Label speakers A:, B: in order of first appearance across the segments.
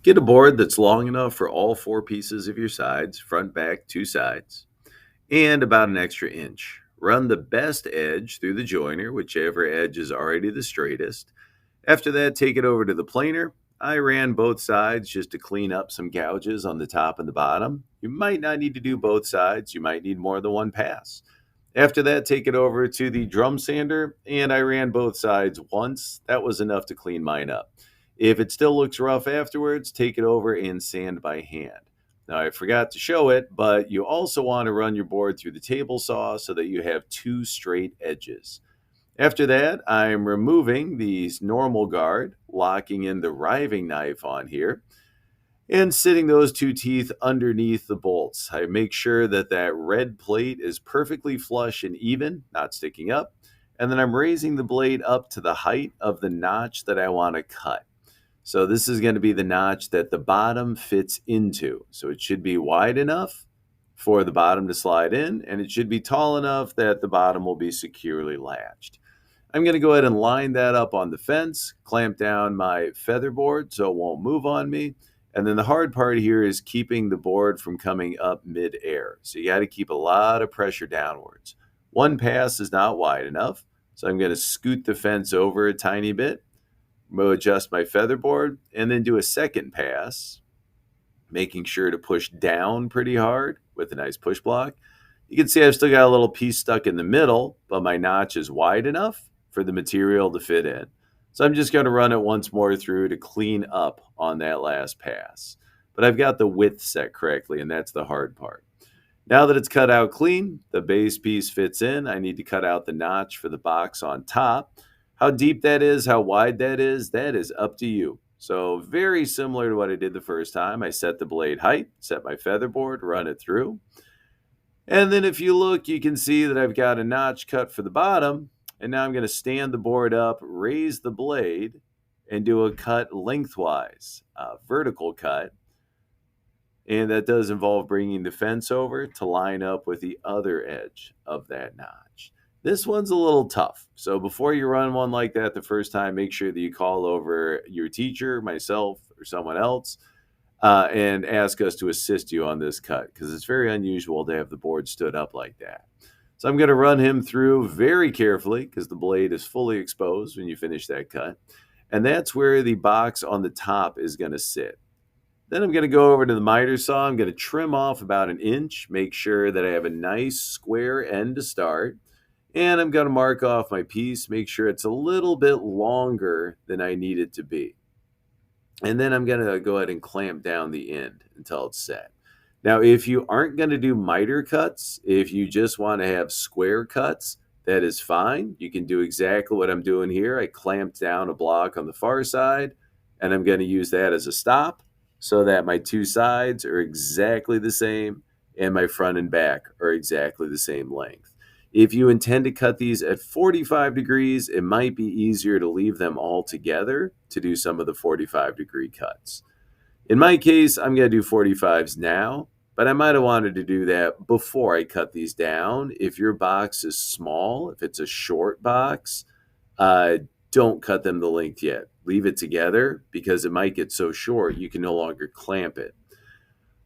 A: Get a board that's long enough for all four pieces of your sides, front, back, two sides, and about an extra inch. Run the best edge through the joiner, whichever edge is already the straightest. After that, take it over to the planer. I ran both sides just to clean up some gouges on the top and the bottom. You might not need to do both sides, you might need more than one pass. After that, take it over to the drum sander, and I ran both sides once. That was enough to clean mine up. If it still looks rough afterwards, take it over and sand by hand. Now, I forgot to show it, but you also want to run your board through the table saw so that you have two straight edges. After that, I'm removing the normal guard, locking in the riving knife on here, and sitting those two teeth underneath the bolts. I make sure that that red plate is perfectly flush and even, not sticking up, and then I'm raising the blade up to the height of the notch that I want to cut. So this is going to be the notch that the bottom fits into. So it should be wide enough for the bottom to slide in, and it should be tall enough that the bottom will be securely latched. I'm going to go ahead and line that up on the fence, clamp down my feather board so it won't move on me. And then the hard part here is keeping the board from coming up mid-air. So you got to keep a lot of pressure downwards. One pass is not wide enough, so I'm going to scoot the fence over a tiny bit, adjust my feather board, and then do a second pass, making sure to push down pretty hard with a nice push block. You can see I've still got a little piece stuck in the middle, but my notch is wide enough for the material to fit in. So I'm just going to run it once more through to clean up on that last pass. But I've got the width set correctly, and that's the hard part. Now that it's cut out clean, the base piece fits in. I need to cut out the notch for the box on top. How deep that is, how wide that is up to you. So very similar to what I did the first time. I set the blade height, set my feather board, run it through. And then if you look, you can see that I've got a notch cut for the bottom. And now I'm going to stand the board up, raise the blade, and do a cut lengthwise, a vertical cut. And that does involve bringing the fence over to line up with the other edge of that notch. This one's a little tough. So before you run one like that the first time, make sure that you call over your teacher, myself, or someone else, and ask us to assist you on this cut because it's very unusual to have the board stood up like that. So I'm going to run him through very carefully because the blade is fully exposed when you finish that cut. And that's where the box on the top is going to sit. Then I'm going to go over to the miter saw. I'm going to trim off about an inch, make sure that I have a nice square end to start. And I'm going to mark off my piece, make sure it's a little bit longer than I need it to be. And then I'm going to go ahead and clamp down the end until it's set. Now, if you aren't going to do miter cuts, if you just want to have square cuts, that is fine. You can do exactly what I'm doing here. I clamped down a block on the far side, and I'm going to use that as a stop so that my two sides are exactly the same and my front and back are exactly the same length. If you intend to cut these at 45 degrees, it might be easier to leave them all together to do some of the 45-degree cuts. In my case, I'm going to do 45s now, but I might have wanted to do that before I cut these down. If your box is small, if it's a short box, don't cut them the length yet. Leave it together because it might get so short you can no longer clamp it.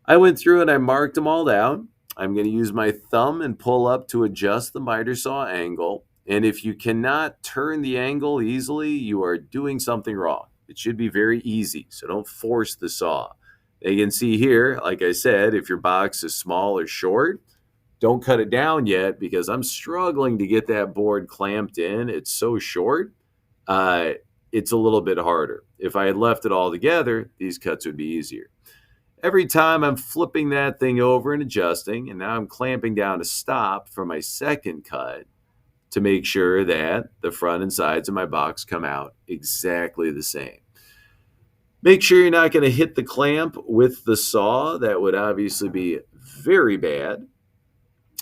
A: I went through and I marked them all down. I'm going to use my thumb and pull up to adjust the miter saw angle. And if you cannot turn the angle easily, you are doing something wrong. It should be very easy, so don't force the saw. You can see here, like I said, if your box is small or short, don't cut it down yet because I'm struggling to get that board clamped in. It's so short, it's a little bit harder. If I had left it all together, these cuts would be easier. Every time I'm flipping that thing over and adjusting, and now I'm clamping down to stop for my second cut to make sure that the front and sides of my box come out exactly the same. Make sure you're not going to hit the clamp with the saw. That would obviously be very bad.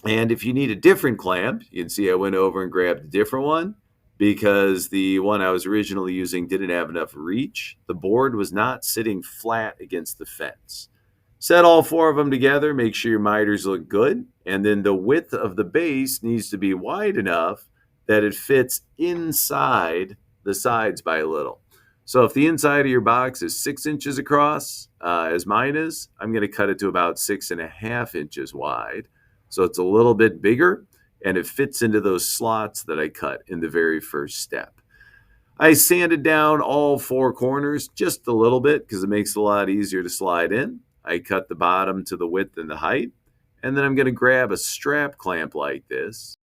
A: And if you need a different clamp, you can see I went over and grabbed a different one because the one I was originally using didn't have enough reach. The board was not sitting flat against the fence. Set all four of them together, make sure your miters look good, and then the width of the base needs to be wide enough that it fits inside the sides by a little. So if the inside of your box is 6 inches across, as mine is, I'm going to cut it to about 6.5 inches wide. So it's a little bit bigger and it fits into those slots that I cut in the very first step. I sanded down all four corners just a little bit because it makes it a lot easier to slide in. I cut the bottom to the width and the height. And then I'm going to grab a strap clamp like this